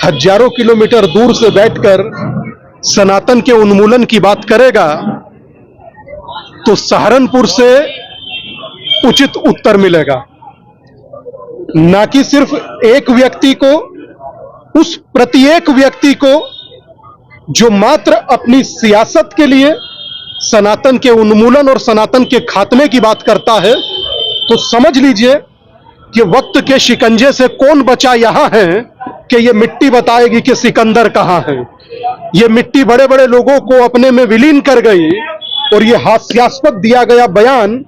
हजारों किलोमीटर दूर से बैठकर सनातन के उन्मूलन की बात करेगा तो सहारनपुर से उचित उत्तर मिलेगा, ना कि सिर्फ एक व्यक्ति को, उस प्रत्येक व्यक्ति को जो मात्र अपनी सियासत के लिए सनातन के उन्मूलन और सनातन के खात्मे की बात करता है। तो समझ लीजिए कि वक्त के शिकंजे से कौन बचा यहां है कि ये मिट्टी बताएगी कि सिकंदर कहां है। ये मिट्टी बड़े बड़े लोगों को अपने में विलीन कर गई और ये हास्यास्पद दिया गया बयान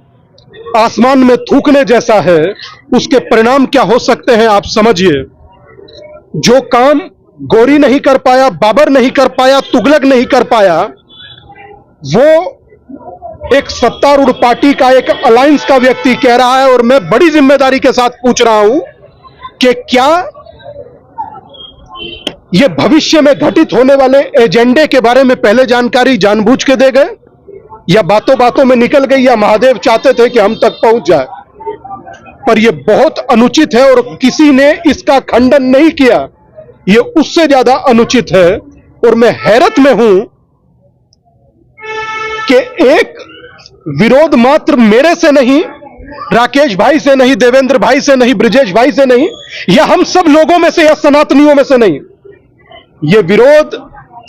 आसमान में थूकने जैसा है। उसके परिणाम क्या हो सकते हैं आप समझिए। जो काम गौरी नहीं कर पाया, बाबर नहीं कर पाया, तुगलक नहीं कर पाया, वो एक सत्तारूढ़ पार्टी का, एक अलायंस का व्यक्ति कह रहा है। और मैं बड़ी जिम्मेदारी के साथ पूछ रहा हूं कि क्या ये भविष्य में घटित होने वाले एजेंडे के बारे में पहले जानकारी जानबूझ के दे गए, या बातों बातों में निकल गई, या महादेव चाहते थे कि हम तक पहुंच जाए। पर यह बहुत अनुचित है और किसी ने इसका खंडन नहीं किया। यह उससे ज्यादा अनुचित है और मैं हैरत में हूं कि एक विरोध मात्र मेरे से नहीं, राकेश भाई से नहीं, देवेंद्र भाई से नहीं, ब्रिजेश भाई से नहीं, या हम सब लोगों में से या सनातनियों में से नहीं, यह विरोध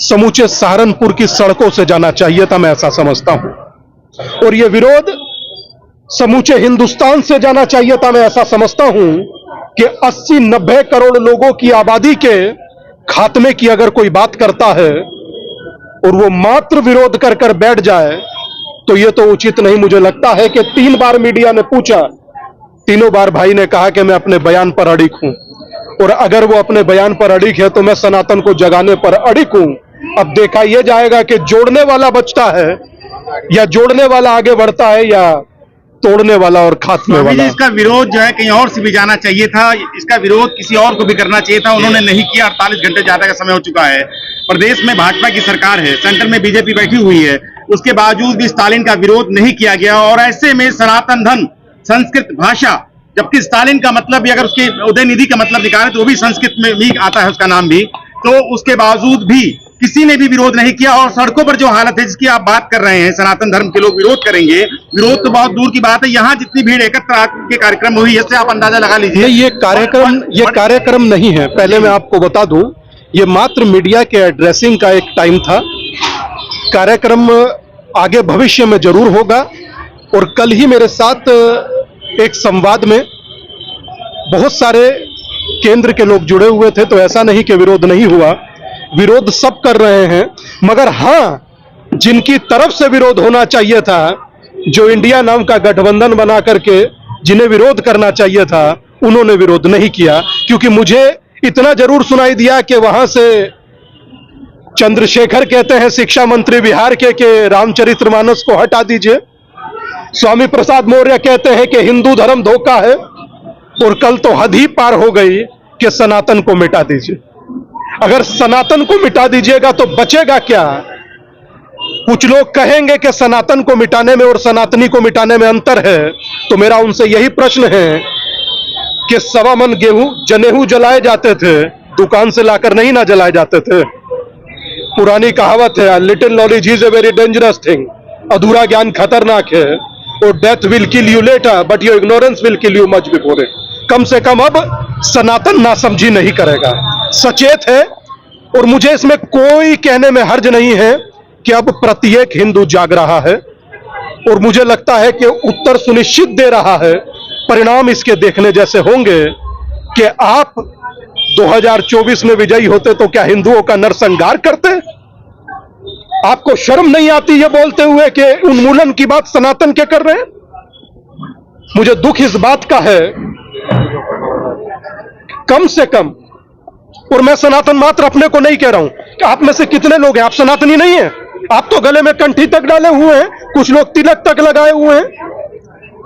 समूचे सहारनपुर की सड़कों से जाना चाहिए था, मैं ऐसा समझता हूं। और यह विरोध समूचे हिंदुस्तान से जाना चाहिए था, मैं ऐसा समझता हूं कि 80-90 करोड़ लोगों की आबादी के खात्मे की अगर कोई बात करता है और वो मात्र विरोध कर कर बैठ जाए तो ये तो उचित नहीं। मुझे लगता है कि 3 बार मीडिया ने पूछा, तीनों बार भाई ने कहा कि मैं अपने बयान पर अड़िग हूं, और अगर वो अपने बयान पर अड़िग है तो मैं सनातन को जगाने पर अड़िग हूं। अब देखा यह जाएगा कि जोड़ने वाला बचता है या जोड़ने वाला आगे बढ़ता है या तोड़ने वाला और खात्मे वाला। इसका विरोध जो है कहीं और से भी जाना चाहिए था, इसका विरोध किसी और को भी करना चाहिए था, उन्होंने नहीं किया। 48 घंटे ज्यादा का समय हो चुका है, प्रदेश में भाजपा की सरकार है, सेंटर में बीजेपी बैठी हुई है, उसके बावजूद भी स्टालिन का विरोध नहीं किया गया। और ऐसे में सनातन धर्म, संस्कृत भाषा, जबकि स्टालिन का मतलब भी अगर उसके उदयनिधि का मतलब निकाले तो वो भी संस्कृत में भी आता है उसका नाम भी, तो उसके बावजूद भी किसी ने भी विरोध नहीं किया। और सड़कों पर जो हालत है जिसकी आप बात कर रहे हैं, सनातन धर्म के लोग विरोध करेंगे, विरोध तो बहुत दूर की बात है। यहाँ जितनी भीड़ एकत्र के कार्यक्रम हुई, इससे आप अंदाजा लगा लीजिए। ये कार्यक्रम नहीं है, पहले मैं आपको बता दूं, ये मात्र मीडिया के एड्रेसिंग का एक टाइम था। कार्यक्रम आगे भविष्य में जरूर होगा। और कल ही मेरे साथ एक संवाद में बहुत सारे केंद्र के लोग जुड़े हुए थे, तो ऐसा नहीं कि विरोध नहीं हुआ, विरोध सब कर रहे हैं। मगर हां, जिनकी तरफ से विरोध होना चाहिए था, जो इंडिया नाम का गठबंधन बना करके जिन्हें विरोध करना चाहिए था, उन्होंने विरोध नहीं किया। क्योंकि मुझे इतना जरूर सुनाई दिया कि वहां से चंद्रशेखर कहते हैं, शिक्षा मंत्री बिहार के रामचरितमानस को हटा दीजिए। स्वामी प्रसाद मौर्य कहते हैं कि हिंदू धर्म धोखा है। और कल तो हद ही पार हो गई कि सनातन को मिटा दीजिए। अगर सनातन को मिटा दीजिएगा तो बचेगा क्या? कुछ लोग कहेंगे कि सनातन को मिटाने में और सनातनी को मिटाने में अंतर है। तो मेरा उनसे यही प्रश्न है कि 1.25 मन गेहूं जनेऊ जलाए जाते थे, दुकान से लाकर नहीं ना जलाए जाते थे। पुरानी कहावत है, little knowledge is a very dangerous thing. अधूरा ज्ञान खतरनाक है और death will kill you later but your ignorance will kill you much before it. कम से कम अब सनातन नासमझी नहीं करेगा, सचेत है। और मुझे इसमें कोई कहने में हर्ज नहीं है कि अब प्रत्येक हिंदू जाग रहा है और मुझे लगता है कि उत्तर सुनिश्चित दे रहा है। परिणाम इसके देखने जैसे होंगे कि आप 2024 में विजयी होते तो क्या हिंदुओं का नरसंहार करते? आपको शर्म नहीं आती ये बोलते हुए कि उन्मूलन की बात सनातन के कर रहे हैं? मुझे दुख इस बात का है, कम से कम, और मैं सनातन मात्र अपने को नहीं कह रहा हूं, कि आप में से कितने लोग हैं आप सनातनी नहीं हैं? आप तो गले में कंठी तक डाले हुए हैं, कुछ लोग तिलक तक लगाए हुए हैं।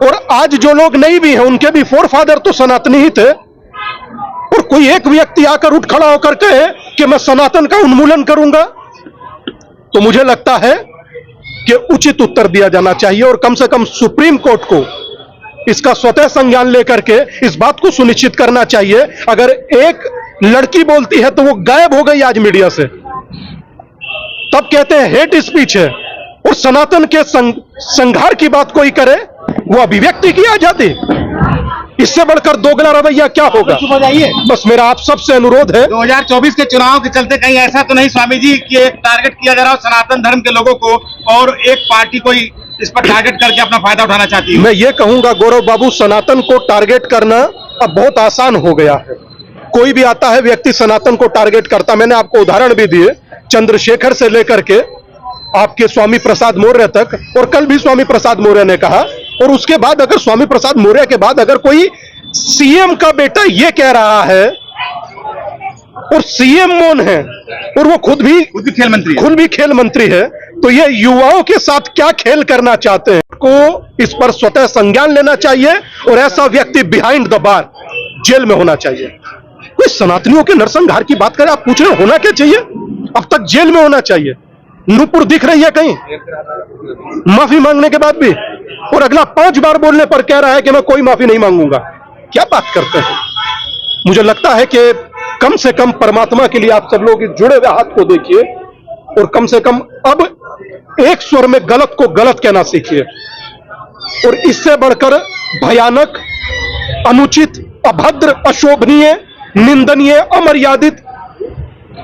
और आज जो लोग नहीं भी हैं उनके भी फोरफादर तो सनातनी ही थे। और कोई एक व्यक्ति आकर उठ खड़ा होकर कहे कि मैं सनातन का उन्मूलन करूंगा, तो मुझे लगता है कि उचित उत्तर दिया जाना चाहिए। और कम से कम सुप्रीम कोर्ट को इसका स्वतः संज्ञान लेकर के इस बात को सुनिश्चित करना चाहिए। अगर एक लड़की बोलती है तो वो गायब हो गई आज मीडिया से। तब कहते हैं हेट स्पीच है। और सनातन के संघार की बात कोई करे, वो अभिव्यक्ति की आजादी। इससे बढ़कर दोगला रवैया क्या होगा? चुप हो जाइए। बस मेरा आप सबसे अनुरोध है, 2024 के चुनाव के चलते कहीं ऐसा तो नहीं स्वामी जी कि एक टारगेट किया जा रहा हो सनातन धर्म के लोगों को और एक पार्टी कोई इस पर टारगेट करके अपना फायदा उठाना चाहती है? मैं ये कहूंगा गौरव बाबू, सनातन को टारगेट करना अब बहुत आसान हो गया है। कोई भी आता है व्यक्ति सनातन को टारगेट करता। मैंने आपको उदाहरण भी दिए, चंद्रशेखर से लेकर के आपके स्वामी प्रसाद मौर्य तक। और कल भी स्वामी प्रसाद मौर्य ने कहा, और उसके बाद अगर स्वामी प्रसाद मौर्य के बाद अगर कोई सीएम का बेटा ये कह रहा है, और सीएम मौन है, और वो खुद भी खेल मंत्री है, तो ये युवाओं के साथ क्या खेल करना चाहते हैं को इस पर स्वतः संज्ञान लेना चाहिए। और ऐसा व्यक्ति बिहाइंड द बार जेल में होना चाहिए। कोई सनातनियों के नरसंहार की बात करे, आप पूछ रहे होना क्या चाहिए? अब तक जेल में होना चाहिए। नूपुर दिख रही है कहीं माफी मांगने के बाद भी, और अगला 5 बार बोलने पर कह रहा है कि मैं कोई माफी नहीं मांगूंगा। क्या बात करते हैं? मुझे लगता है कि कम से कम परमात्मा के लिए आप सब लोग इस जुड़े हुए हाथ को देखिए, और कम से कम अब एक स्वर में गलत को गलत कहना सीखिए। और इससे बढ़कर भयानक, अनुचित, अभद्र, अशोभनीय, निंदनीय, अमर्यादित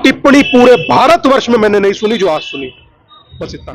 टिप्पणी पूरे भारतवर्ष में मैंने नहीं सुनी जो आज सुनी। बस इतना।